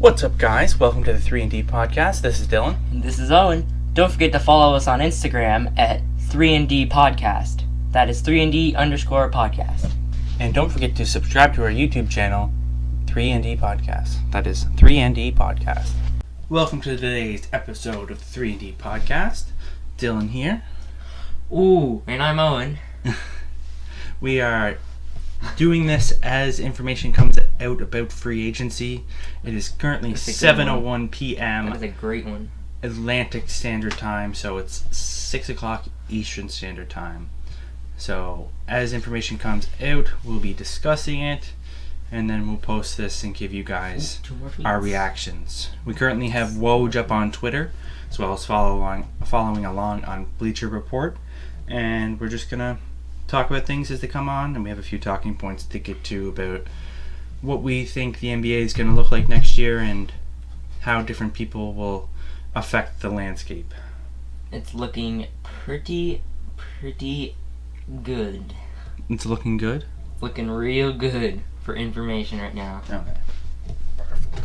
What's up, guys? Welcome to the 3&D podcast. This is Dylan. And this is Owen. Don't forget to follow us on Instagram at 3&D podcast. That is 3&D_podcast. And don't forget to subscribe to our YouTube channel, 3&D podcast. That is 3&D podcast. Welcome to today's episode of the 3&D podcast. Dylan here. Ooh, and I'm Owen. We are doing this as information comes out about free agency. It is currently 7:01 p.m. That was a great one. Atlantic Standard Time, so it's 6 o'clock Eastern Standard Time. So as information comes out, we'll be discussing it, and then we'll post this and give you guys our reactions. We currently have Woj up on Twitter, as well as following along on Bleacher Report, and we're just gonna talk about things as they come on, and we have a few talking points to get to about what we think the NBA is going to look like next year and how different people will affect the landscape. It's looking pretty good. It's looking good? Looking real good for information right now. Okay. Perfect.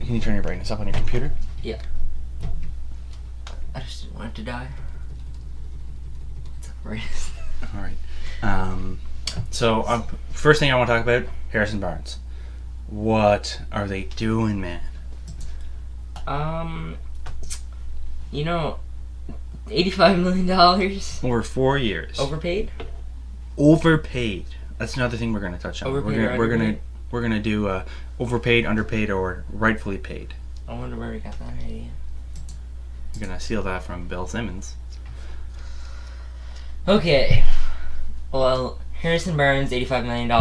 Can you turn your brightness up on your computer? Yeah. I just didn't want it to die. It's up brightest. Alright. So, first thing I want to talk about, Harrison Barnes. What are they doing, man? $85 million. Over 4 years. Overpaid? Overpaid. That's another thing we're going to touch on. Overpaid We're gonna do overpaid, underpaid, or rightfully paid. I wonder where we got that idea. We're going to steal that from Bill Simmons. Okay. Well, Harrison Barnes, $85 million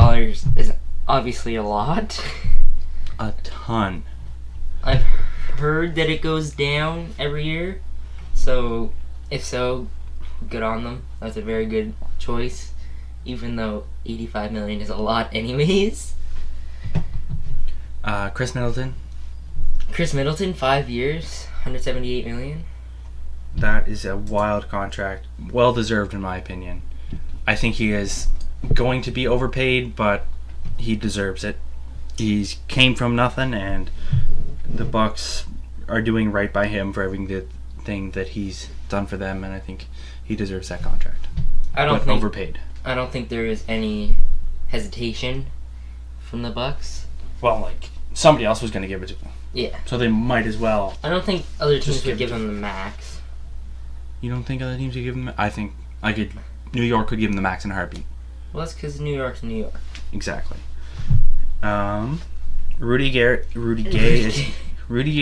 is obviously a lot. A ton. I've heard that it goes down every year. So, if so, good on them. That's a very good choice. Even though $85 million is a lot anyways. Chris Middleton. Chris Middleton, 5 years, $178 million. That is a wild contract. Well deserved, in my opinion. I think he is going to be overpaid, but he deserves it. He came from nothing, and the Bucks are doing right by him for everything that he's done for them, and I think he deserves that contract. Overpaid. I don't think there is any hesitation from the Bucks. Well, somebody else was going to give it to him. Yeah. So they might as well. I don't think other teams would give him the max. You don't think other teams would give him? I think New York could give him the max in a heartbeat. Well, that's because New York's New York. Exactly. Rudy Gay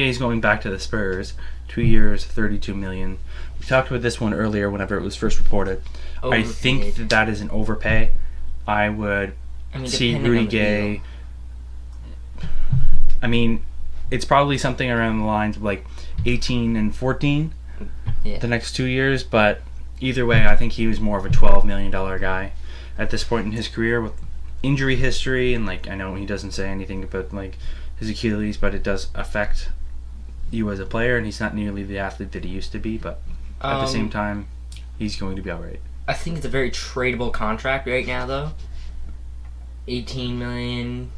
is going back to the Spurs. 2 years, $32 million. We talked about this one earlier whenever it was first reported. Overpaid. I think that is an overpay. I would see Rudy Gay. It's probably something around the lines of 18 and 14 the next 2 years, but either way, I think he was more of a $12 million guy at this point in his career with injury history, and I know he doesn't say anything about his Achilles, but it does affect you as a player, and he's not nearly the athlete that he used to be, but at the same time, he's going to be alright. I think it's a very tradable contract right now, though. 18 million,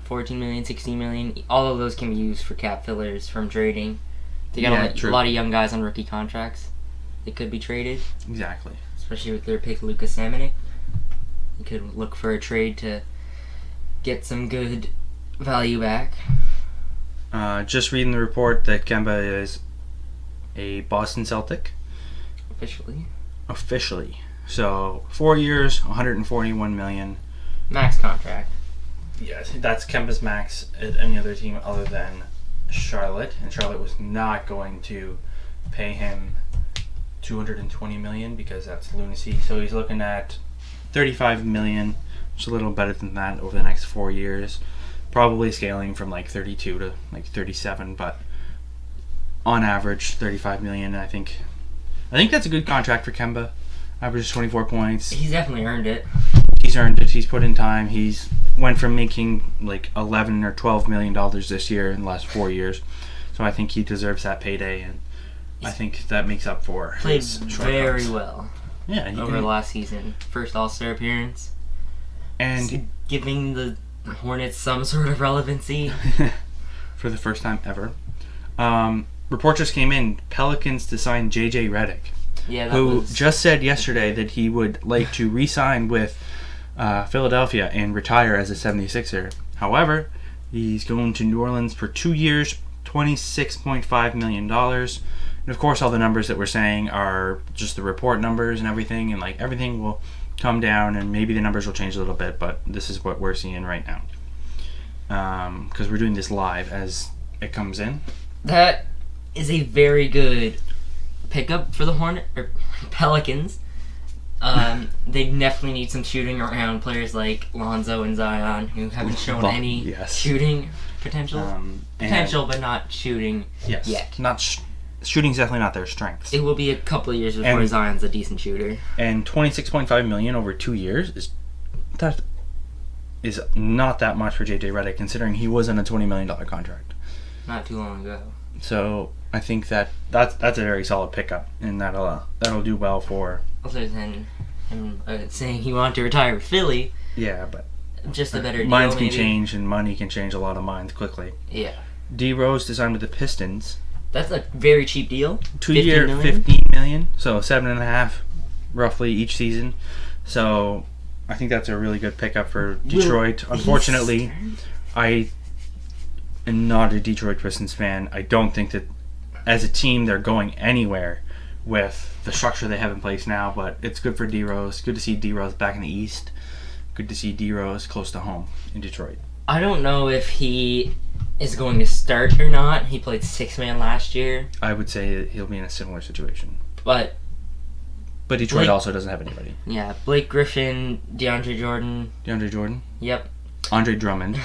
14 million, 16 million, all of those can be used for cap fillers from trading. They got a lot of young guys on rookie contracts. They could be traded. Exactly. Especially with their pick, Luka Samanic. You could look for a trade to get some good value back. Just reading the report that Kemba is a Boston Celtic. Officially. So 4 years, $141 million. Max contract. Yes, that's Kemba's max at any other team other than Charlotte, and Charlotte was not going to pay him $220 million because that's lunacy. So he's looking at $35 million, which is a little better than that over the next 4 years. Probably scaling from 32 to 37, but on average $35 million. I think that's a good contract for Kemba. Averages 24 points. He's definitely earned it. He's earned it. He's put in time. He's went from making $11 or $12 million this year in the last 4 years. So I think he deserves that payday, and I think that makes up for played his very well. Yeah, over the last season, first All-Star appearance, and giving the Hornets some sort of relevancy. For for the first time ever. Report just came in, Pelicans to sign J.J. Redick, who just said yesterday that he would like to re-sign with Philadelphia and retire as a 76er. However, he's going to New Orleans for 2 years, $26.5 million. And of course, all the numbers that we're saying are just the report numbers and everything, and like everything will come down, and maybe the numbers will change a little bit, but this is what we're seeing right now. Because we're doing this live as it comes in. That is a very good pickup for the Pelicans. They definitely need some shooting around players like Lonzo and Zion, who haven't shown any shooting potential. But not shooting yet. Shooting's definitely not their strength. It will be a couple of years before Zion's a decent shooter. And $26.5 million over 2 years is not that much for J.J. Redick, considering he was on a $20 million contract not too long ago. So I think that's a very solid pickup, and that'll do well for. Other than him saying he wanted to retire with Philly. Yeah, but just a better deal. Minds can change, and money can change a lot of minds quickly. Yeah. D Rose to sign with the Pistons. That's a very cheap deal. 2 year, $15 million, so $7.5 roughly each season. So I think that's a really good pickup for Detroit. Unfortunately, I am not a Detroit Pistons fan. I don't think that as a team they're going anywhere with the structure they have in place now, but it's good for D Rose. Good to see D Rose back in the East. Good to see D Rose close to home in Detroit. I don't know if he is going to start or not. He played 6-man last year. I would say he'll be in a similar situation. But Detroit also doesn't have anybody. Yeah, Blake Griffin, DeAndre Jordan. DeAndre Jordan? Yep. Andre Drummond.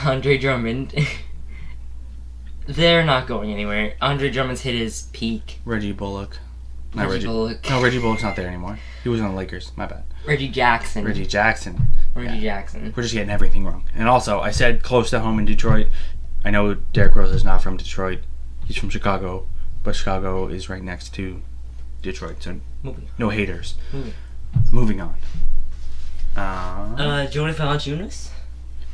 They're not going anywhere. Andre Drummond's hit his peak. Reggie Bullock. Reggie Bullock. No, Reggie Bullock's not there anymore. He was on the Lakers. My bad. Reggie Jackson. Reggie Jackson. We're just getting everything wrong. And also, I said close to home in Detroit. I know Derrick Rose is not from Detroit. He's from Chicago. But Chicago is right next to Detroit. So no haters. Moving on. Jonas Valanciunas.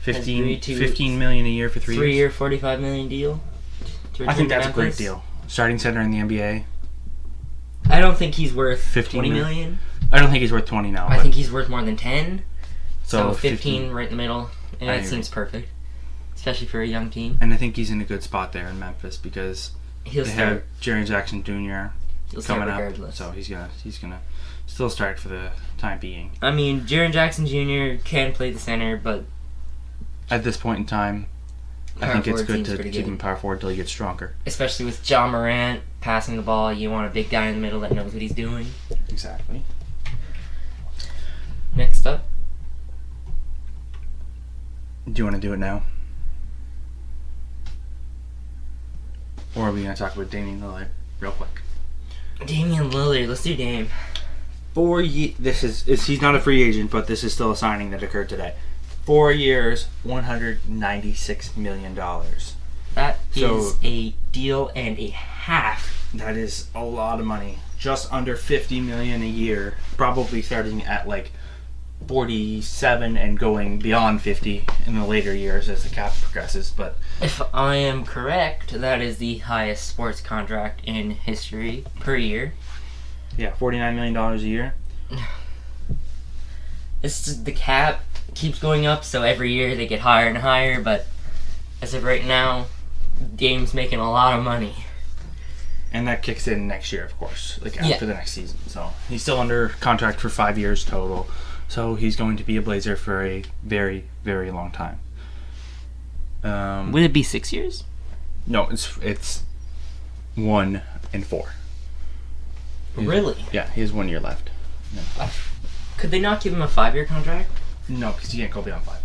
$15 million a year for 3 years. 3 year, $45 million deal. I think that's a great deal. Starting center in the NBA. I don't think he's worth $20 million. I don't think he's worth 20 now. I think he's worth more than 10. So 15 right in the middle. And that seems perfect. Especially for a young team. And I think he's in a good spot there in Memphis because they have Jaren Jackson Jr. coming up. So he's gonna still start for the time being. I mean, Jaren Jackson Jr. can play the center, but at this point in time, I think it's good to keep him power forward till he gets stronger. Especially with John Morant passing the ball, you want a big guy in the middle that knows what he's doing. Exactly. Next up. Do you want to do it now? Or are we going to talk about Damian Lillard real quick? Damian Lillard, let's do Dame. He's not a free agent, but this is still a signing that occurred today. 4 years, $196 million. That is a deal and a half. That is a lot of money. Just under $50 million a year. Probably starting at like 47 and going beyond 50 in the later years as the cap progresses. But if I am correct, that is the highest sports contract in history per year. Yeah, $49 million a year. It's just the cap keeps going up, so every year they get higher and higher, but as of right now, Dame's making a lot of money. And that kicks in next year, of course, after the next season. So he's still under contract for 5 years total. So he's going to be a Blazer for a very, very long time. Would it be 6 years? No, it's 1 and 4. Really? Yeah, he has 1 year left. Yeah. Could they not give him a 5-year contract? No, because he can't go beyond 5.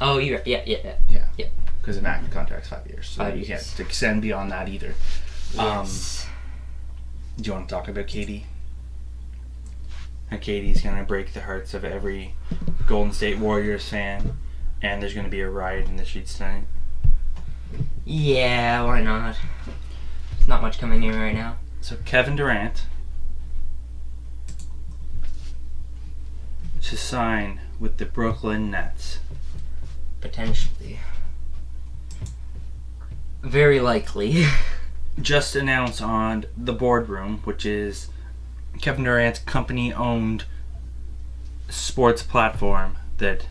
Oh, yeah. Yeah. Because an active contract's 5 years, so 5 you years. can't extend beyond that either. Yes. Do you want to talk about KD? And KD's going to break the hearts of every Golden State Warriors fan, and there's going to be a riot in the streets tonight. Yeah, why not? There's not much coming in right now. So Kevin Durant to sign with the Brooklyn Nets. Potentially. Very likely. Just announced on the Boardroom, which is Kevin Durant's company-owned sports platform, that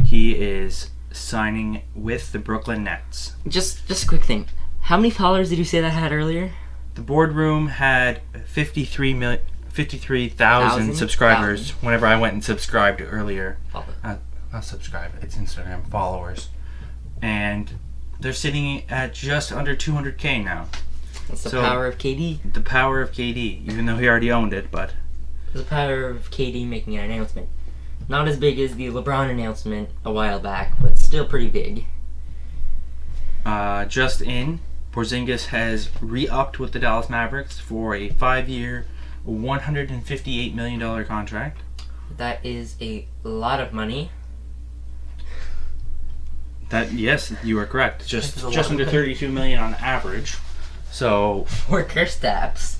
he is signing with the Brooklyn Nets. Just a quick thing. How many followers did you say that had earlier? The Boardroom had 53,000 subscribers whenever I went and subscribed earlier. Not subscribe, it's Instagram followers. And they're sitting at just under 200K now. That's the power of KD. The power of KD, even though he already owned it, but... The power of KD making an announcement. Not as big as the LeBron announcement a while back, but still pretty big. Just in, Porzingis has re-upped with the Dallas Mavericks for a 5-year, $158 million contract. That is a lot of money. Yes, you are correct. Just under $32 million on average. So for Kristaps,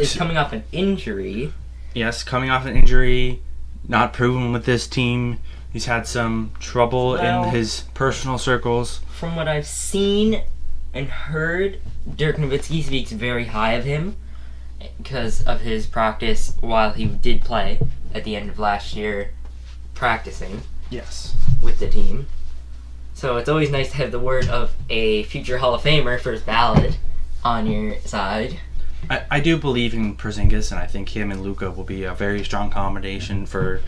is coming off an injury. Yes, coming off an injury, not proven with this team. He's had some trouble in his personal circles. From what I've seen and heard, Dirk Nowitzki speaks very high of him because of his practice while he did play at the end of last year, practicing. Yes. With the team. So it's always nice to have the word of a future Hall of Famer, first ballot, on your side. I do believe in Porzingis, and I think him and Luka will be a very strong combination for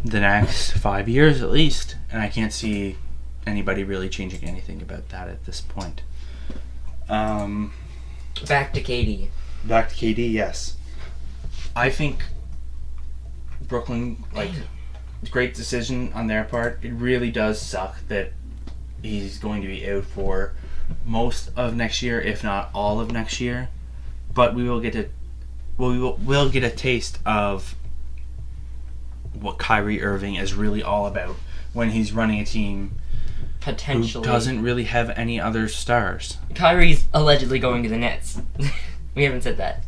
the next 5 years at least. And I can't see anybody really changing anything about that at this point. Back to KD. Back to KD, yes. I think Brooklyn, great decision on their part. It really does suck that he's going to be out for most of next year, if not all of next year. But we'll get a taste of what Kyrie Irving is really all about when he's running a team potentially who doesn't really have any other stars. Kyrie's allegedly going to the Nets. We haven't said that.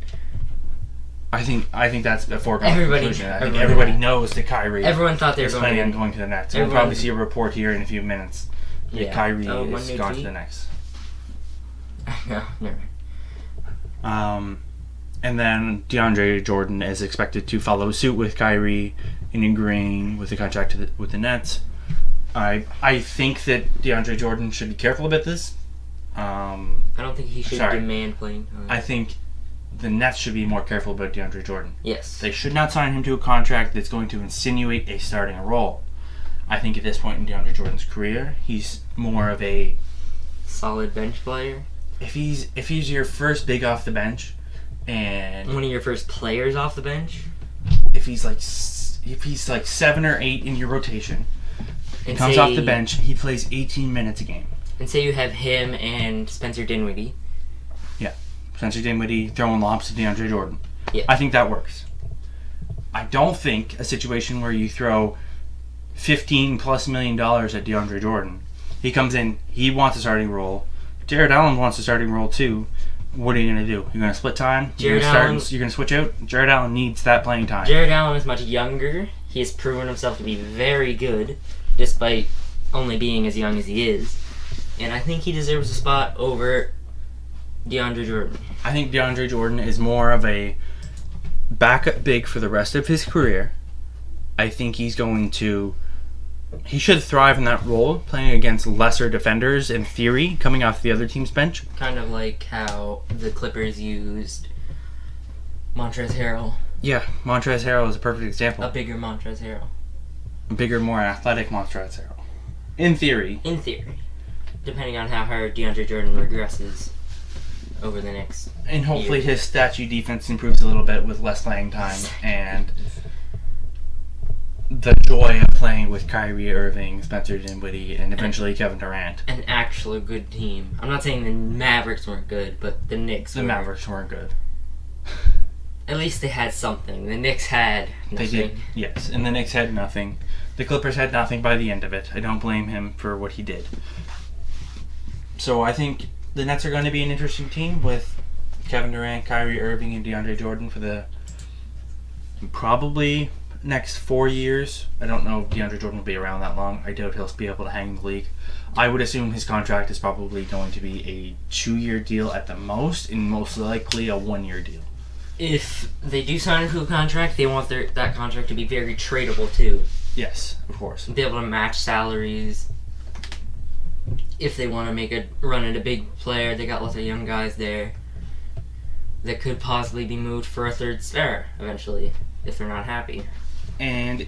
I think that's a foregone conclusion. I think everybody knows that Kyrie. Everyone thought they were planning on going to the Nets. We'll probably see a report here in a few minutes. Yeah. Kyrie is gone to the Nets. No, never mind. And then DeAndre Jordan is expected to follow suit with Kyrie in agreeing with the contract with the Nets. I think that DeAndre Jordan should be careful about this. I don't think he should demand playing time. I think the Nets should be more careful about DeAndre Jordan. Yes. They should not sign him to a contract that's going to insinuate a starting role. I think at this point in DeAndre Jordan's career, he's more of a solid bench player. If he's your first big off the bench, and one of your first players off the bench, if he's like 7 or 8 in your rotation, and comes off the bench, he plays 18 minutes a game. And say you have him and Spencer Dinwiddie. Yeah, Spencer Dinwiddie throwing lobs to DeAndre Jordan. Yeah, I think that works. I don't think a situation where you throw $15+ million at DeAndre Jordan, he comes in, he wants a starting role. Jared Allen wants a starting role too. What are you going to do? You're going to split time? You're going to switch out? Jared Allen needs that playing time. Jared Allen is much younger. He has proven himself to be very good, despite only being as young as he is. And I think he deserves a spot over DeAndre Jordan. I think DeAndre Jordan is more of a backup big for the rest of his career. I think he should thrive in that role, playing against lesser defenders in theory, coming off the other team's bench. Kind of like how the Clippers used Montrezl Harrell. Yeah, Montrezl Harrell is a perfect example. A bigger Montrezl Harrell. A bigger, more athletic Montrezl Harrell. In theory. In theory. Depending on how hard DeAndre Jordan regresses over the next And hopefully his statue defense improves a little bit with less playing time and the joy of playing with Kyrie Irving, Spencer Dinwiddie, and eventually Kevin Durant. An actual good team. I'm not saying the Mavericks weren't good, but the Knicks The Mavericks weren't good. At least they had something. The Knicks had nothing. They did, yes. And the Knicks had nothing. The Clippers had nothing by the end of it. I don't blame him for what he did. So I think the Nets are going to be an interesting team with Kevin Durant, Kyrie Irving, and DeAndre Jordan for the probably next 4 years. I don't know if DeAndre Jordan will be around that long. I doubt he'll be able to hang in the league. I would assume his contract is probably going to be a 2-year deal at the most, and most likely a 1-year deal. If they do sign him to a contract, they want that contract to be very tradable too. Yes, of course. Be able to match salaries. If they want to make a run at a big player, they got lots of young guys there that could possibly be moved for a third star eventually, if they're not happy. And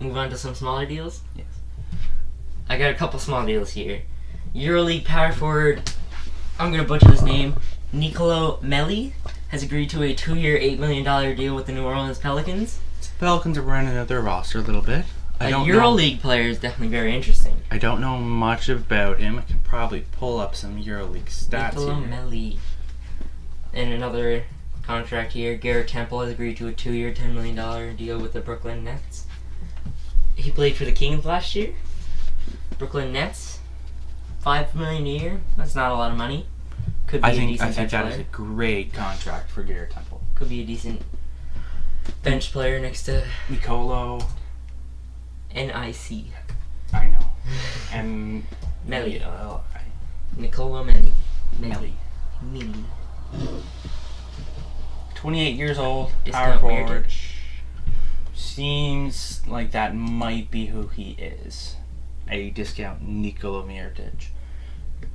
move on to some smaller deals. Yes. I got a couple small deals here. EuroLeague power forward, I'm gonna butcher his name, Nicolo Melli, has agreed to a 2-year, $8 million deal with the New Orleans Pelicans. The Pelicans are running out their roster a little bit. A EuroLeague player is definitely very interesting. I don't know much about him. I can probably pull up some EuroLeague stats Nicolo here. Melli. And another contract here, Garrett Temple has agreed to a 2-year, $10 million deal with the Brooklyn Nets. He played for the Kings last year. Brooklyn Nets, $5 million a year. That's not a lot of money. Could be I a think decent bench that player. is a great contract for Garrett Temple. Could be a decent bench player next to Nicolo. N-I-C. I know. And Melli. L-I. Nicolo Melli. Melli. Melli. 28 years old. Discount Power forward. Mirotic. Seems like that might be who he is. A discount Nikola Mirotic.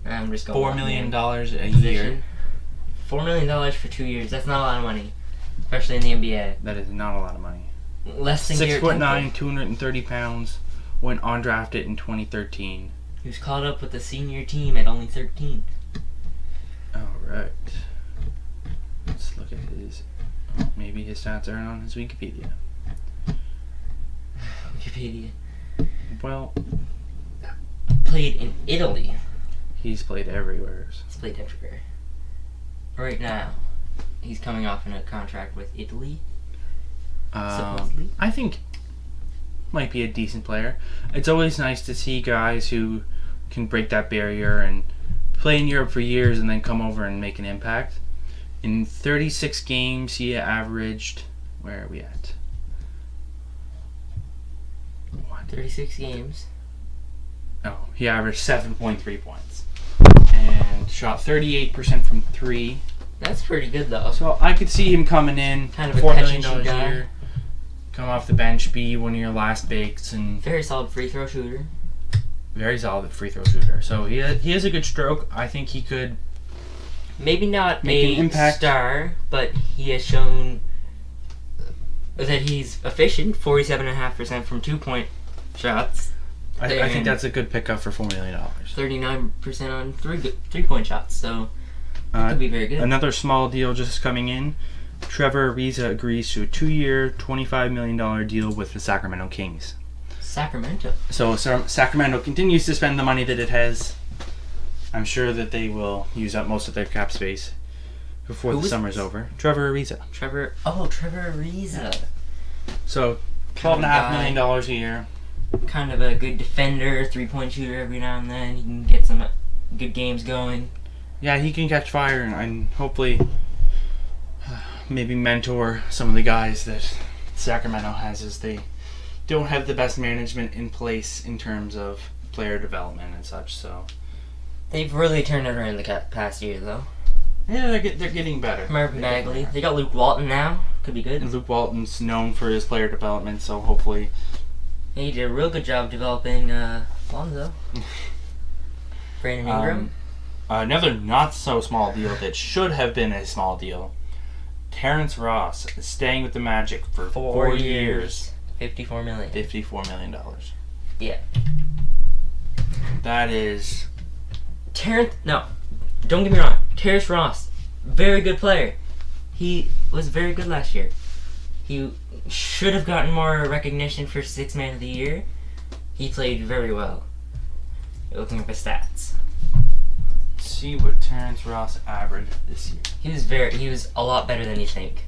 I'm just going $4 million a position. year. $4 million for 2 years. That's not a lot of money, especially in the NBA. That is not a lot of money. Less than Garrett 6'9", Temple. 230 pounds. Went undrafted in 2013. He was called up with the senior team at only 13. All right. Let's look at his. Oh, maybe his stats aren't on his Wikipedia. Wikipedia. Well, Played in Italy. he's played everywhere. He's played everywhere. Right now, he's coming off in a contract with Italy. Supposedly. I think might be a decent player. It's always nice to see guys who can break that barrier and play in Europe for years and then come over and make an impact. In 36 games, he averaged. Where are we at? 36 games. Oh, he averaged 7.3 points and shot 38% from 3. That's pretty good though. So I could see him coming in, Kind of a $4 catch and million shoot a guy. year, come off the bench, be one of your last bakes, and Very solid free throw shooter. very solid free throw shooter. So he has a good stroke. I think he could. Maybe not Make an a impact. star, but he has shown that he's efficient. 47.5% from 2-point shots. I think that's a good pickup for $4 million. 39% on three-point shots. So it could be very good. Another small deal just coming in. Trevor Ariza agrees to a 2-year, $25 million deal with the Sacramento Kings. Sacramento. So Sacramento continues to spend the money that it has. I'm sure that they will use up most of their cap space before Who the was summer's this? over. Trevor Ariza. Trevor Ariza. So $12.5 million a year. Kind of a good defender, three-point shooter every now and then. He can get some good games going. Yeah, he can catch fire and hopefully maybe mentor some of the guys that Sacramento has, as they don't have the best management in place in terms of player development and such. So They've really turned it around the past year, though. yeah, they're getting better. Marvin They're getting Bagley. better. They got Luke Walton now. Could be good. And Luke Walton's known for his player development, so hopefully. He did a real good job developing Lonzo. Brandon Ingram. Another not so small deal that should have been a small deal. Terrence Ross is staying with the Magic for 4 years. $54 million. $54 million. Yeah. That is. No, don't get me wrong. Terrence Ross, very good player. He was very good last year. He should have gotten more recognition for Sixth Man of the Year. He played very well. Looking at his stats, Let's see what Terrence Ross averaged this year. he was a lot better than you think.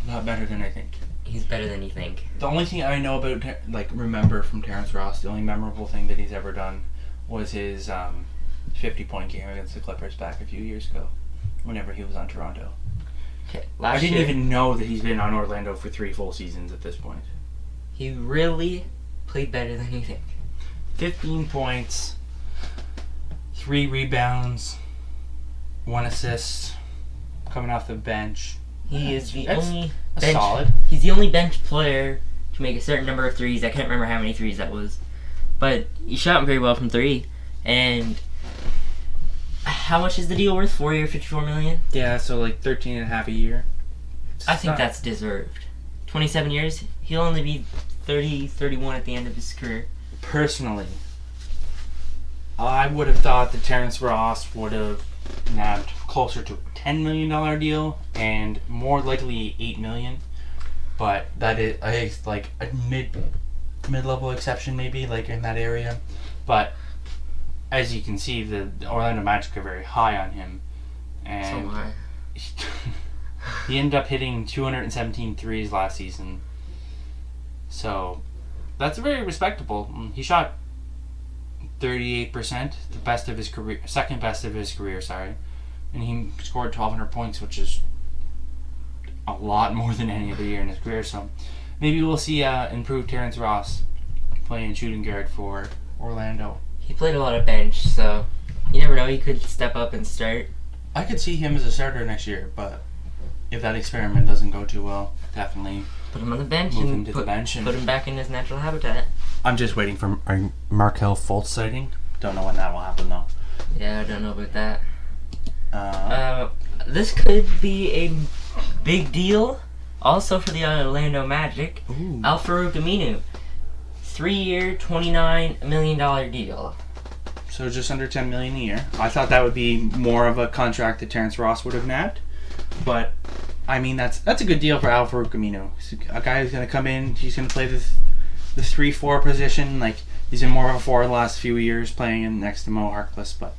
A lot better than I think. He's better than you think. The only thing I know about, remember from Terrence Ross, the only memorable thing that he's ever done was his 50-point game against the Clippers back a few years ago, whenever he was on Toronto. Okay, I didn't even know that he's been on Orlando for 3 full seasons at this point. He really played better than you think. 15 points, 3 rebounds, 1 assist, coming off the bench. He is the That's only solid. He's the only bench player to make a certain number of threes. I can't remember how many threes that was, but he shot them very well from 3. And how much is the deal worth? 4 year, $54 million. Yeah, so like 13 and a half a year. I think that's deserved. 27 years. He'll only be 30, 31 at the end of his career. Personally, I would have thought that Terrence Ross would have nabbed closer to a $10 million deal and more likely $8 million. But that is, I think, like a mid-level exception maybe, like in that area. But as you can see, the Orlando Magic are very high on him, and So high. he ended up hitting 217 threes last season. So that's very respectable. He shot 38%, the best of his career, second best of his career, sorry. And he scored 1,200 points, which is a lot more than any other year in his career. So maybe we'll see improved Terrence Ross playing shooting guard for Orlando. He played a lot of bench, so you never know. He could step up and start. I could see him as a starter next year, but if that experiment doesn't go too well, definitely Put him on the bench move him and to the bench. And put him back in his natural habitat. I'm just waiting for a Markelle Fultz sighting. Don't know when that will happen though. Yeah, I don't know about that. This could be a big deal also for the Orlando Magic. Ooh. Al-Farouq Aminu. 3-year, $29 million deal. So just under $10 million a year. I thought that would be more of a contract that Terrence Ross would have nabbed, but I mean that's a good deal for Al-Farouq Aminu. He's a guy who's going to come in. He's going to play the 3-4 position. Like he's been more of a forward the last few years, playing in next to Mo Harkless. But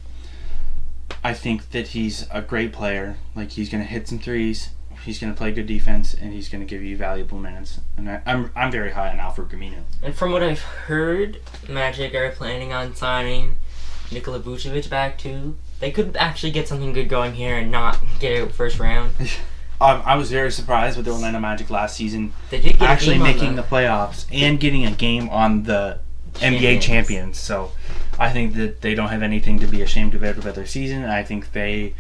I think that he's a great player. Like he's going to hit some threes. He's going to play good defense, and he's going to give you valuable minutes. And I'm very high on Al-Farouq Aminu. And from what I've heard, Magic are planning on signing Nikola Vucevic back too. They could actually get something good going here and not get out first round. I was very surprised with the Orlando Magic last season. They did get actually a game making the playoffs and getting a game on the NBA champions. So I think that they don't have anything to be ashamed about their season. I think they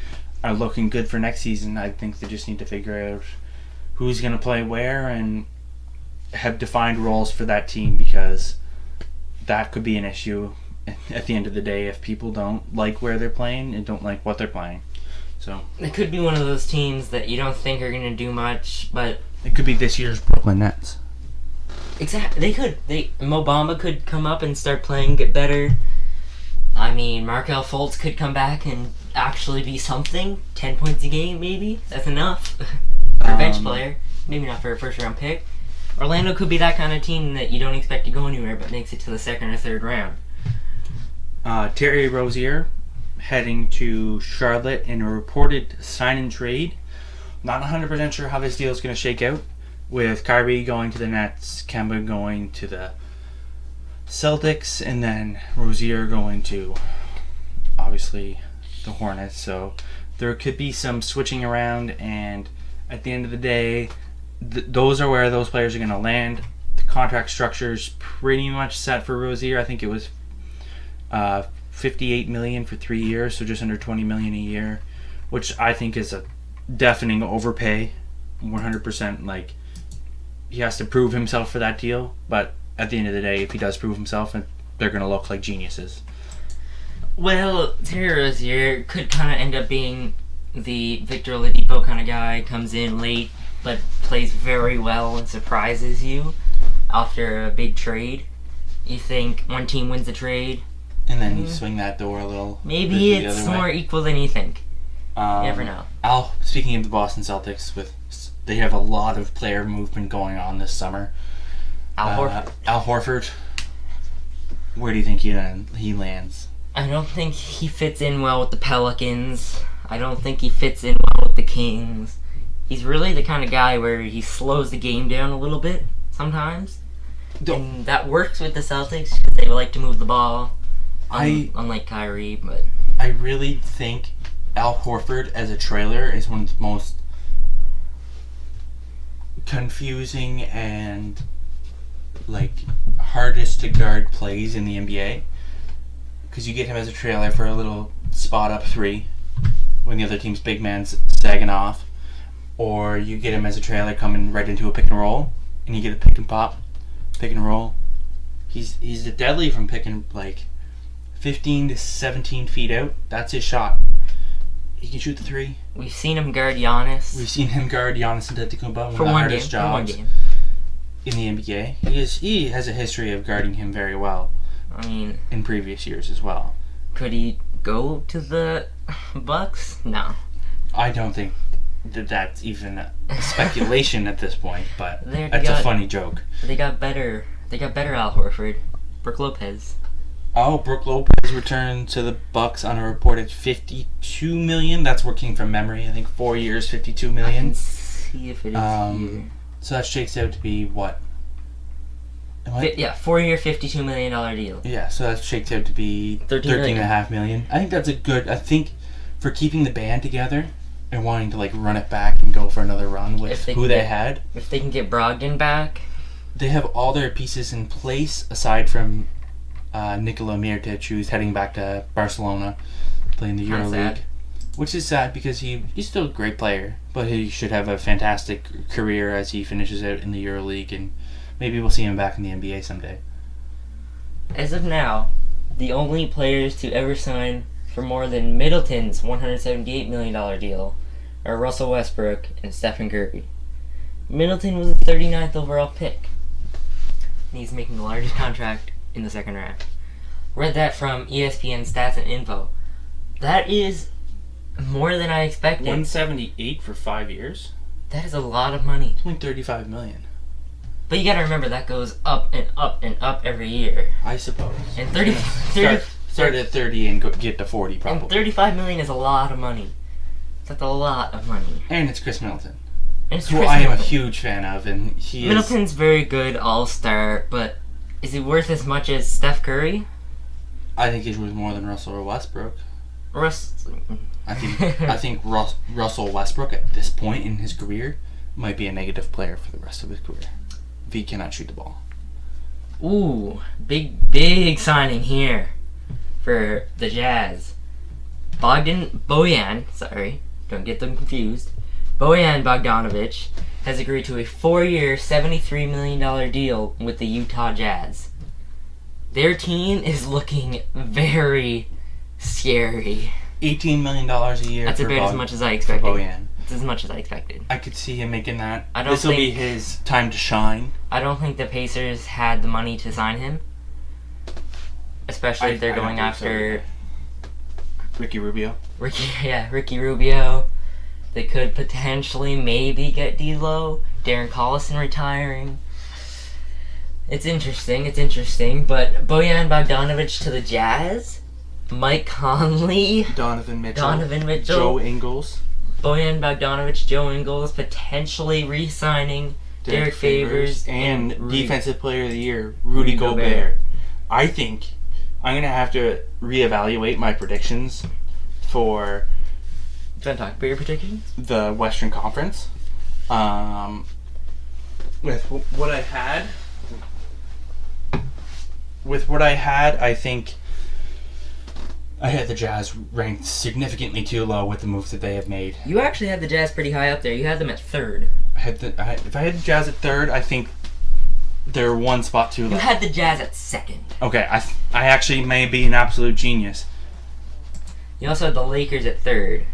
are looking good for next season. I think they just need to figure out who's going to play where and have defined roles for that team, because that could be an issue at the end of the day if people don't like where they're playing and don't like what they're playing. So It could be one of those teams that you don't think are going to do much, but it could be this year's Brooklyn Nets. exactly, they could. Mo Bamba could come up and start playing, get better. I mean, Markelle Fultz could come back and actually be something. 10 points a game, maybe. That's enough for a bench player. Maybe not for a first-round pick. Orlando could be that kind of team that you don't expect to go anywhere, but makes it to the second or third round. Terry Rozier heading to Charlotte in a reported sign and trade. Not 100% sure how this deal is going to shake out, with Kyrie going to the Nets, Kemba going to the Celtics, and then Rozier going to obviously the Hornets. So there could be some switching around, and at the end of the day, those are where those players are going to land. The contract structure is pretty much set for Rozier. I think it was $58 million for 3 years, so just under $20 million a year, which I think is a deafening overpay. 100%. Like, he has to prove himself for that deal, but at the end of the day, if he does prove himself, they're going to look like geniuses. Well, Terry Rozier could kind of end up being the Victor Oladipo kind of guy. Comes in late, but plays very well and surprises you after a big trade. You think one team wins the trade, and then you swing that door a little. Maybe it's more equal than you think. You never know. Speaking of the Boston Celtics, they have a lot of player movement going on this summer. Al Horford. Where do you think he lands? I don't think he fits in well with the Pelicans. I don't think he fits in well with the Kings. He's really the kind of guy where he slows the game down a little bit sometimes. And that works with the Celtics because they like to move the ball. Unlike Kyrie, but I really think Al Horford as a trailer is one of the most confusing and hardest to guard plays in the NBA, because you get him as a trailer for a little spot up three when the other team's big man's sagging off, or you get him as a trailer coming right into a pick and roll, and you get a pick and pop, pick and roll. He's deadly from picking 15 to 17 feet out. That's his shot. He can shoot the three. We've seen him guard Giannis. We've seen him guard Giannis Antetokounmpo, one of For the one hardest game. For one jobs game. in the NBA. He has a history of guarding him very well. I mean, in previous years as well. Could he go to the Bucks? No. I don't think that's even a speculation at this point, but it's a funny joke. They got better Al Horford. Brook Lopez. Oh, Brook Lopez returned to the Bucks on a reported $52 million. That's working from memory. I think 4 years, $52 million. I can see if it is here. So that shakes out to be what? 4 year, $52 million deal. Yeah, so that shakes out to be $13.5 million. I think that's a good. I think for keeping the band together and wanting to run it back and go for another run with who they had. If they can get Brogdon back, they have all their pieces in place aside from Nikola Mirotic, who's heading back to Barcelona, playing the EuroLeague, which is sad because he's still a great player, but he should have a fantastic career as he finishes out in the EuroLeague, and maybe we'll see him back in the NBA someday. As of now, the only players to ever sign for more than Middleton's $178 million deal are Russell Westbrook and Stephen Curry. Middleton was the 39th overall pick, and he's making the largest contract in the second round. Read that from ESPN Stats and Info. That is more than I expected. 178 for 5 years? That is a lot of money. It's only $35 million. But you gotta remember that goes up and up and up every year. I suppose. And start at 30 and get to 40 probably. And $35 million is a lot of money. That's a lot of money. And it's Chris Middleton. Who I am a huge fan of, and Middleton's very good all-star, but is he worth as much as Steph Curry? I think he's worth more than Russell or Westbrook. I think Russell Westbrook at this point in his career might be a negative player for the rest of his career if he cannot shoot the ball. Ooh, big signing here for the Jazz. Bojan, don't get them confused. Bojan Bogdanovic has agreed to a 4-year, $73 million deal with the Utah Jazz. Their team is looking very scary. $18 million a year. That's about as much as I expected. Bojan. It's as much as I expected. I could see him making that. This will be his time to shine. I don't think the Pacers had the money to sign him. Especially if they're going after Ricky Rubio. Ricky Rubio. They could potentially maybe get D'Lo. Darren Collison retiring. It's interesting, but Bojan Bogdanovic to the Jazz? Mike Conley? Donovan Mitchell. Joe Ingles. Bojan Bogdanovic, Joe Ingles, potentially re-signing Derek Favors. And Defensive Player of the Year, Rudy Gobert. I think I'm going to have to reevaluate my predictions for... Do you want to talk about your predictions? The Western Conference. With what I had, I think I had the Jazz ranked significantly too low with the moves that they have made. You actually had the Jazz pretty high up there. You had them at third. If I had the Jazz at third, I think they're one spot too low. You had the Jazz at second. Okay, I actually may be an absolute genius. You also had the Lakers at third.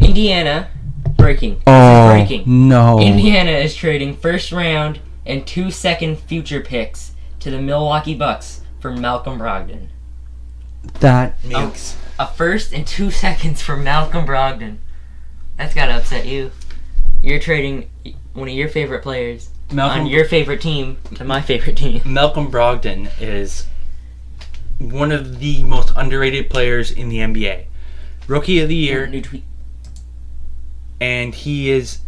Indiana, breaking. No. Indiana is trading first round and 2 second future picks to the Milwaukee Bucks for Malcolm Brogdon. That makes... A first and 2 seconds for Malcolm Brogdon. That's gotta upset you. You're trading one of your favorite players on your favorite team to my favorite team. Malcolm Brogdon is one of the most underrated players in the NBA. Rookie of the Year. New tweet. And he is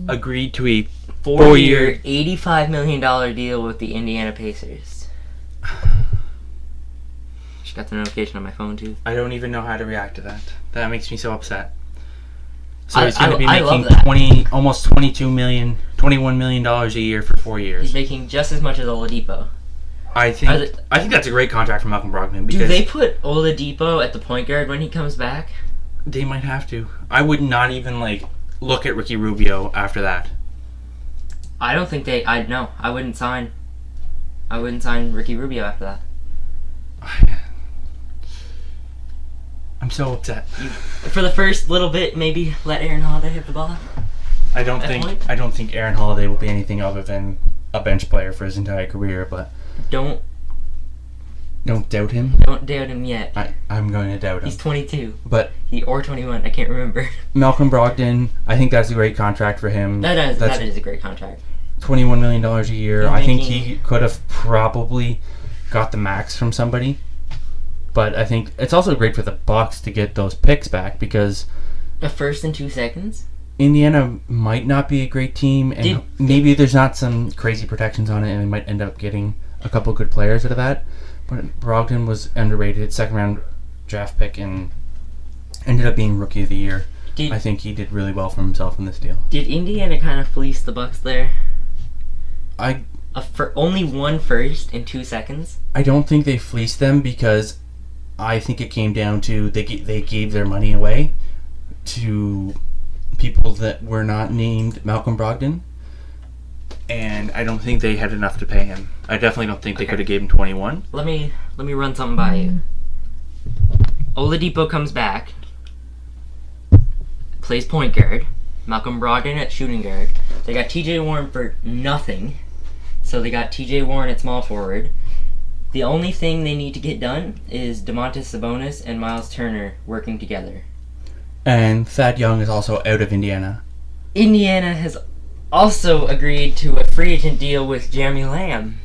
agreed to a 4-year, $85 million deal with the Indiana Pacers. just got the notification on my phone too. I don't even know how to react to that. That makes me so upset. So he's going to be I love making that. almost $21 million a year for 4 years. He's making just as much as Oladipo. I think that's a great contract for Malcolm Brogdon. Do they put Oladipo at the point guard when he comes back? They might have to. I would not even look at Ricky Rubio after that. I don't think they. No, I wouldn't sign. I wouldn't sign Ricky Rubio after that. I'm so upset. For the first little bit, maybe let Aaron Holiday have the ball. I don't think Aaron Holiday will be anything other than a bench player for his entire career, but don't doubt him. Don't doubt him yet. I'm going to doubt him. He's 22. But or 21, I can't remember. Malcolm Brogdon, I think that's a great contract for him. That is a great contract. $21 million a year. I think he could have probably got the max from somebody. But I think it's also great for the Bucks to get those picks back because a first and 2 seconds. Indiana might not be a great team, and maybe there's not some crazy protections on it, and they might end up getting a couple good players out of that. But Brogdon was underrated, second round draft pick, and ended up being rookie of the year. I think he did really well for himself in this deal. Did Indiana kind of fleece the Bucks there? For only 1 first in 2 seconds. I don't think they fleeced them because I think it came down to they gave their money away to people that were not named Malcolm Brogdon, and I don't think they had enough to pay him. I definitely don't think they could have gave him 21. Let me run something by you. Oladipo comes back, plays point guard. Malcolm Brogdon at shooting guard. They got T.J. Warren for nothing, so they got T.J. Warren at small forward. The only thing they need to get done is Domantas Sabonis and Miles Turner working together. And Thad Young is also out of Indiana. Indiana has also agreed to a free agent deal with Jeremy Lamb.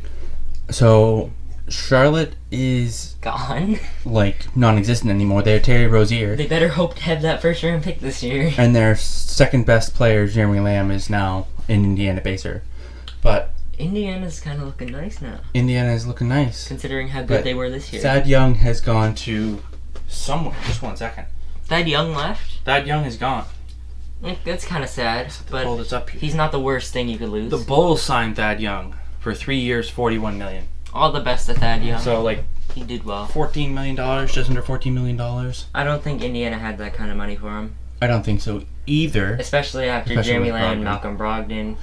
So Charlotte is gone. Non-existent anymore. They're Terry Rozier. They better hope to have that first round pick this year. And their second best player, Jeremy Lamb, is now an Indiana Pacer. But Indiana's kind of looking nice now. Indiana is looking nice. Considering how good they were this year. Thad Young has gone to somewhere. Just 1 second. Thad Young left? Thad Young is gone. That's kind of sad, but pull this up here. He's not the worst thing you could lose. The Bulls signed Thad Young for 3 years, $41 million. All the best to Thad Young. So, he did well. $14 million, just under $14 million. I don't think Indiana had that kind of money for him. I don't think so either. Especially after Jeremy Lamb and Malcolm Brogdon.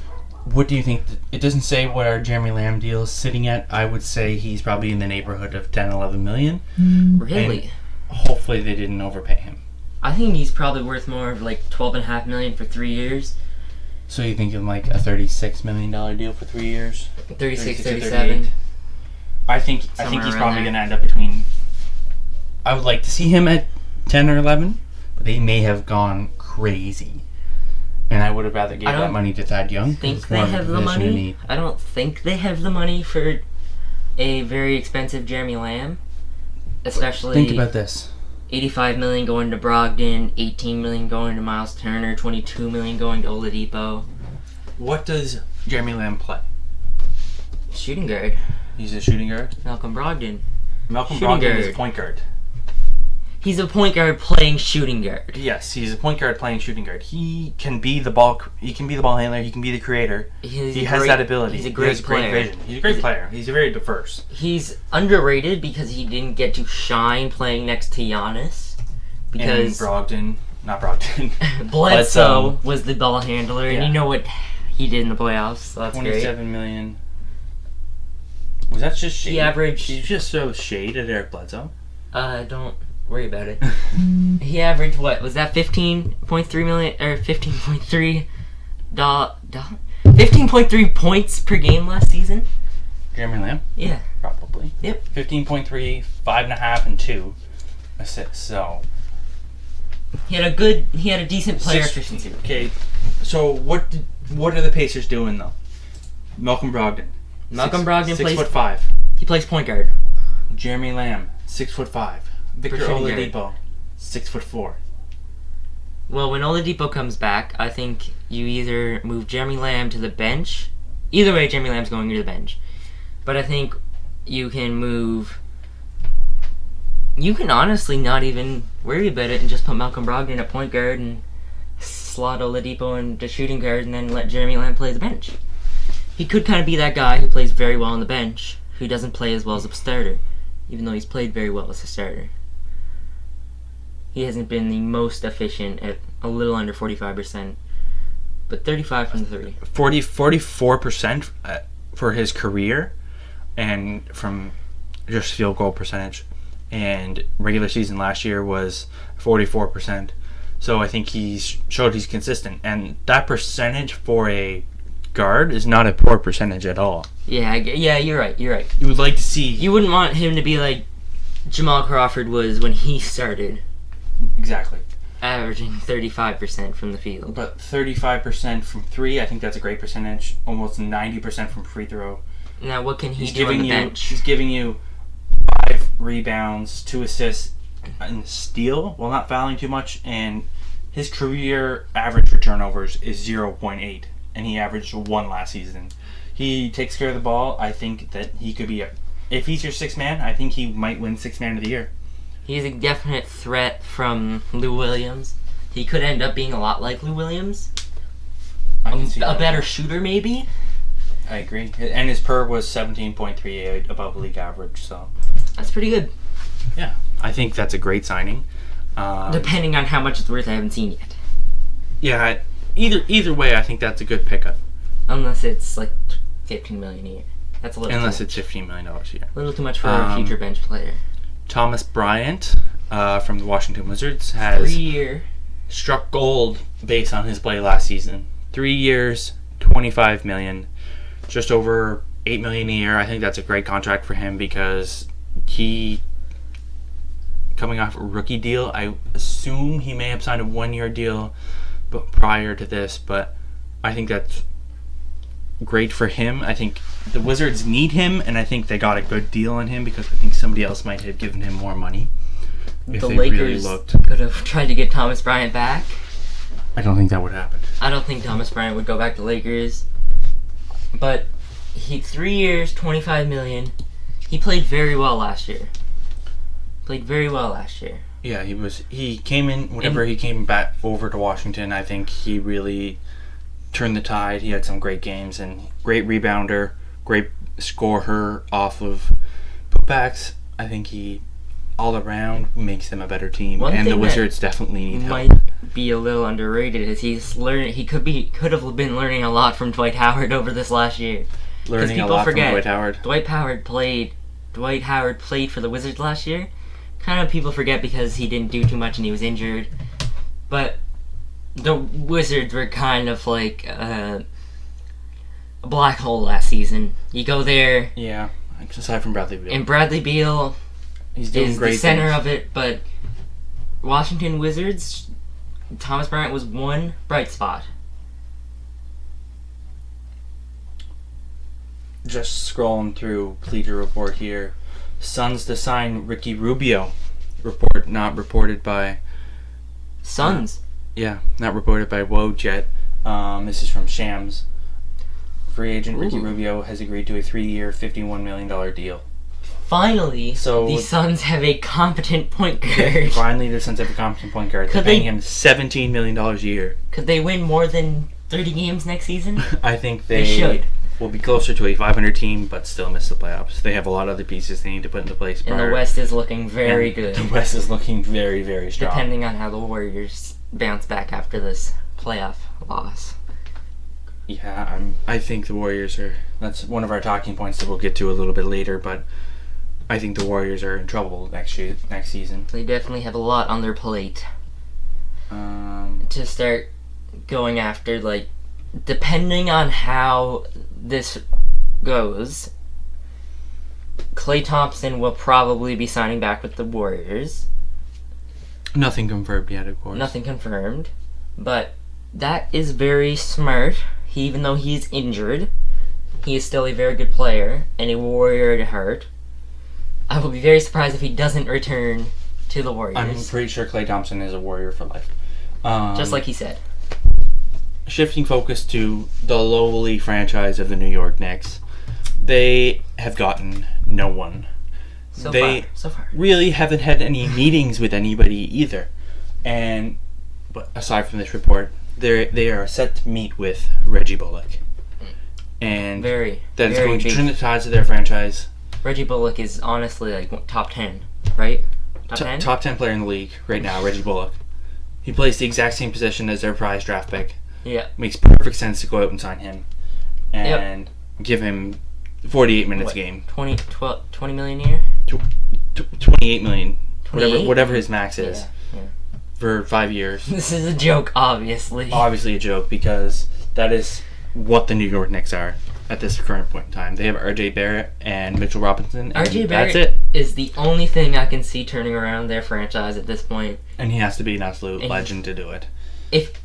What do you think? It doesn't say what our Jeremy Lamb deal is sitting at. I would say he's probably in the neighborhood of 10, 11 million. Really? And hopefully they didn't overpay him. I think he's probably worth more of $12.5 million for 3 years. So you think of a $36 million deal for 3 years? 36, 37. I think he's probably going to end up between. I would like to see him at 10 or 11, but they may have gone crazy. And I would have rather gave that money to Thad Young. Think they have the money? I don't think they have the money for a very expensive Jeremy Lamb. Especially. Think about this. $85 million going to Brogdon, $18 million going to Miles Turner, $22 million going to Oladipo. What does Jeremy Lamb play? Shooting guard. He's a shooting guard? Malcolm Brogdon. Malcolm Brogdon is a point guard. He's a point guard playing shooting guard. Yes, he's a point guard playing shooting guard. He can be the ball. He can be the ball handler. He can be the creator. He has that ability. He's a great player. Great vision. He's a great player. He's very diverse. He's underrated because he didn't get to shine playing next to Giannis. Because not Brogdon. Bledsoe was the ball handler, and you know what he did in the playoffs. So that's great. $27 million. Was that just shade? He averaged. He's just so shade at Eric Bledsoe. Don't worry about it. He averaged what? Was that 15.3 million or 15.3 15.3 points per game last season? Jeremy Lamb? Yeah. Probably. Yep. 15.3, 5.5, and 2 assists. So he had a decent player efficiency. Okay. So what are the Pacers doing though? Malcolm Brogdon. Plays 6'5". He plays point guard. Jeremy Lamb, 6'5". Victor Oladipo, 6'4". Well, when Oladipo comes back, I think you either move Jeremy Lamb to the bench. Either way, Jeremy Lamb's going to the bench. But I think you can move You can honestly not even worry about it and just put Malcolm Brogdon at point guard and slot Oladipo into shooting guard and then let Jeremy Lamb play the bench. He could kind of be that guy who plays very well on the bench, who doesn't play as well as a starter, even though he's played very well as a starter. He hasn't been the most efficient at a little under 45%, but 35 from the 30. 44% for his career, and from just field goal percentage. And regular season last year was 44%. So I think he's showed he's consistent. And that percentage for a guard is not a poor percentage at all. Yeah, you're right. You would like to see... You wouldn't want him to be like Jamal Crawford was when he started. Exactly. Averaging 35% from the field. But 35% from three, I think that's a great percentage. Almost 90% from free throw. Now, what can he do on the bench? He's giving you 5 rebounds, 2 assists, and steal while not fouling too much. And his career average for turnovers is 0.8. And he averaged 1 last season. He takes care of the ball. I think that he could be if he's your 6th man, I think he might win 6th man of the year. He's a definite threat from Lou Williams. He could end up being a lot like Lou Williams. A better shooter, maybe? I agree. And his PER was 17.38 above league average, so... That's pretty good. Yeah. I think that's a great signing. Depending on how much it's worth, I haven't seen yet. Yeah, either way, I think that's a good pickup. Unless it's like $15 million a year. That's a little Unless it's $15 million a year. A little too much for a future bench player. Thomas Bryant from the Washington Wizards has 3-year struck gold based on his play last season. 3 years, $25 million, just over $8 million a year. I think that's a great contract for him because he, coming off a rookie deal, I assume he may have signed a 1-year deal, but prior to this. But I think that's great for him. I think the Wizards need him, and I think they got a good deal on him because I think somebody else might have given him more money if the they Lakers really looked. Could have tried to get Thomas Bryant back. I don't think that would happen. I don't think Thomas Bryant would go back to Lakers. But 3 years, $25 million. He played very well last year. Yeah, he came in whenever he came back over to Washington. I think he really turned the tide. He had some great games and great rebounder, great scorer off of putbacks. I think he all around makes them a better team, and the Wizards definitely need help. Might be a little underrated is he could have been learning a lot from Dwight Howard over this last year. Learning a lot from Dwight Howard. Dwight Howard played for the Wizards last year. Kind of people forget because he didn't do too much and he was injured. But the Wizards were kind of like a black hole last season. You go there. Yeah, aside from Bradley Beal. And Bradley Beal is the center of it, but Washington Wizards, Thomas Bryant was one bright spot. Just scrolling through Bleacher Report here. Suns to sign Ricky Rubio. Not reported by... Suns? Yeah, not reported by Woj yet. This is from Shams. Free agent Ricky Rubio has agreed to a 3-year, $51 million deal. Finally, the Suns have a competent point guard. Finally, the Suns have a competent point guard. They're paying him $17 million a year. Could they win more than 30 games next season? I think they should. Will be closer to a 500 team, but still miss the playoffs. They have a lot of other pieces they need to put into place. And the West is looking very good. The West is looking very, very strong. Depending on how the Warriors bounce back after this playoff loss. Yeah, I think the Warriors are... That's one of our talking points that we'll get to a little bit later, but I think the Warriors are in trouble next season. They definitely have a lot on their plate. To start going after, like, depending on how this goes, Klay Thompson will probably be signing back with the Warriors. Nothing confirmed yet, of course. Nothing confirmed. But that is very smart. Even though he's injured, he is still a very good player and a Warrior at heart. I will be very surprised if he doesn't return to the Warriors. I'm pretty sure Klay Thompson is a Warrior for life. Just like he said. Shifting focus to the lowly franchise of the New York Knicks. They have gotten no one. So they far. really haven't had any meetings with anybody either. But aside from this report, they are set to meet with Reggie Bullock. And that is going to turn the tides of their franchise. Reggie Bullock is honestly like top 10, right? Top 10 player in the league right now, Reggie Bullock. He plays the exact same position as their prize draft pick. Yeah. Makes perfect sense to go out and sign him. And give him 48 minutes a game. 20 million a year? 28 million. 28? Whatever his max is. Yeah. For 5 years. This is a joke, obviously. Obviously a joke, because that is what the New York Knicks are at this current point in time. They have RJ Barrett and Mitchell Robinson. RJ Barrett that's it. is the only thing I can see turning around their franchise at this point. And he has to be an absolute legend to do it.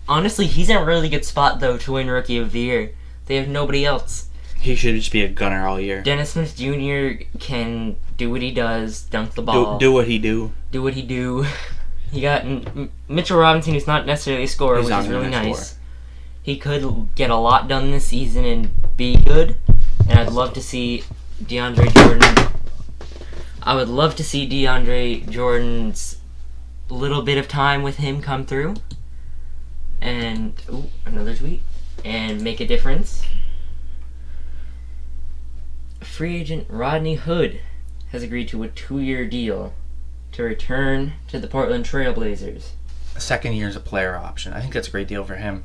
Honestly, he's in a really good spot, though, to win Rookie of the Year. They have nobody else. He should just be a gunner all year. Dennis Smith Jr. can do what he does, dunk the ball. Do what he do. Do what he do. He got Mitchell Robinson, who's not necessarily a scorer, which is really nice. He could get a lot done this season and be good. And I'd love to see DeAndre Jordan. I would love to see DeAndre Jordan's little bit of time with him come through. And, another tweet. And make a difference. Free agent Rodney Hood has agreed to a 2-year deal to return to the Portland Trail Blazers. A second year is a player option. I think that's a great deal for him,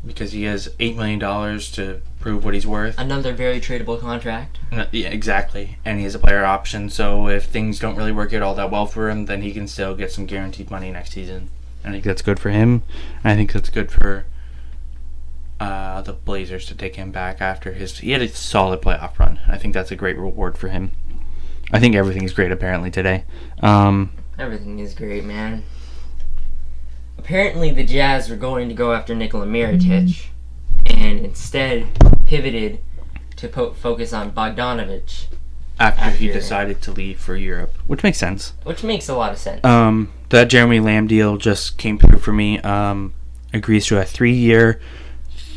because he has $8 million to prove what he's worth. Another very tradable contract. Yeah, exactly. And he has a player option, so if things don't really work out all that well for him, then he can still get some guaranteed money next season. I think that's good for him. And I think that's good for the Blazers to take him back after he had a solid playoff run. I think that's a great reward for him. I think everything's great apparently today. Everything is great, man. Apparently the Jazz were going to go after Nikola Mirotic and instead pivoted to focus on Bogdanovic. After he decided to leave for Europe, which makes sense. Which makes a lot of sense. That Jeremy Lamb deal just came through for me. Agrees to a 3-year,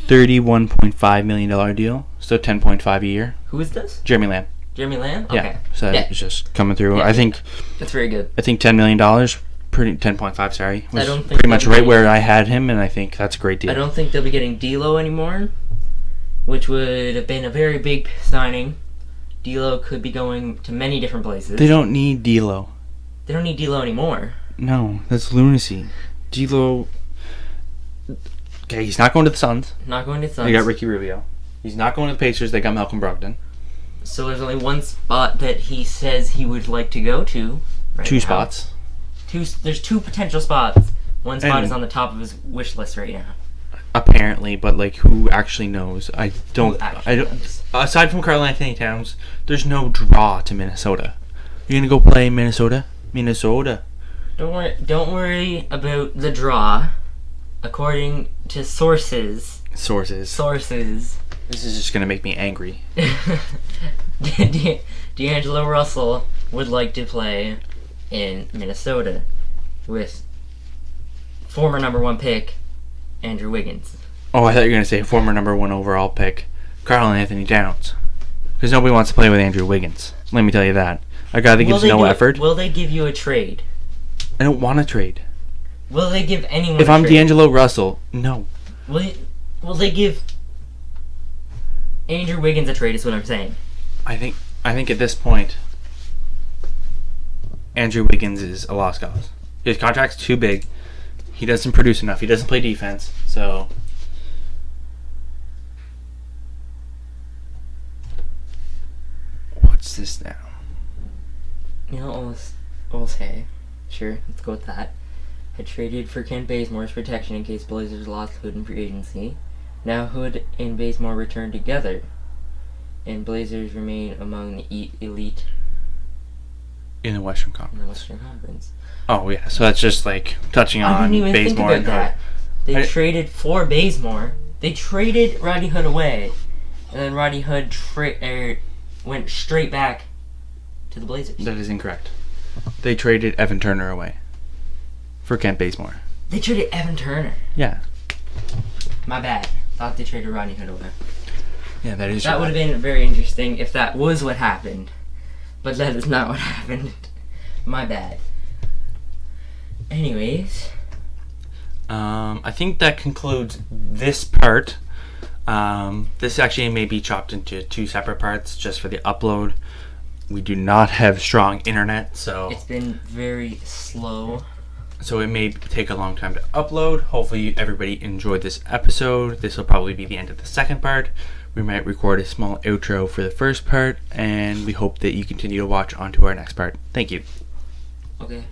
$31.5 million deal, so $10.5 a year. Who is this? Jeremy Lamb. Jeremy Lamb? Okay. Yeah, so it's just coming through. Yeah, I think that's very good. I think $10 million, 10.5, sorry, was I don't think pretty much right where I had him, and I think that's a great deal. I don't think they'll be getting D'Lo anymore, which would have been a very big signing. D'Lo could be going to many different places. They don't need D'Lo. They don't need D'Lo anymore. No, that's lunacy. D'Lo. Okay, he's not going to the Suns. Not going to the Suns. They got Ricky Rubio. He's not going to the Pacers. They got Malcolm Brogdon. So there's only one spot that he says he would like to go to. Right Two now. spots. There's 2 potential spots. One spot is on the top of his wish list right now. Apparently, but like, who actually knows? I don't. Knows? Aside from Karl Anthony Towns, there's no draw to Minnesota. You're gonna go play in Minnesota? Minnesota. Don't worry about the draw. According to sources. This is just gonna make me angry. D'Angelo Russell would like to play in Minnesota with former number 1 pick Andrew Wiggins. Oh, I thought you were gonna say former number 1 overall pick Karl Anthony Towns, because nobody wants to play with Andrew Wiggins. Let me tell you that. A guy that gives no effort. Will they give you a trade? I don't want to trade. Will they give anyone if a I'm trade? D'Angelo Russell, no. Will they give Andrew Wiggins a trade is what I'm saying. I think at this point Andrew Wiggins is a lost cause. His contract's too big. He doesn't produce enough. He doesn't play defense. So what's this now? You know, I'll say, sure, let's go with that. I traded for Kent Bazemore's protection in case Blazers lost Hood in free agency. Now Hood and Bazemore return together, and Blazers remain among the elite in the Western Conference. Oh yeah, so that's just like touching on I didn't even Bazemore think about that. They traded for Bazemore. They traded Rodney Hood away, and then Rodney Hood went straight back to the Blazers. That is incorrect. They traded Evan Turner away for Kent Bazemore. They traded Evan Turner? Yeah. My bad. Thought they traded Rodney Hood away. Yeah, that is. That would have been very interesting if that was what happened. But that is not what happened. My bad. Anyways. I think that concludes this part. This actually may be chopped into 2 separate parts just for the upload. We do not have strong internet, so it's been very slow. So it may take a long time to upload. Hopefully everybody enjoyed this episode. This will probably be the end of the second part. We might record a small outro for the first part, and we hope that you continue to watch on to our next part. Thank you. Okay.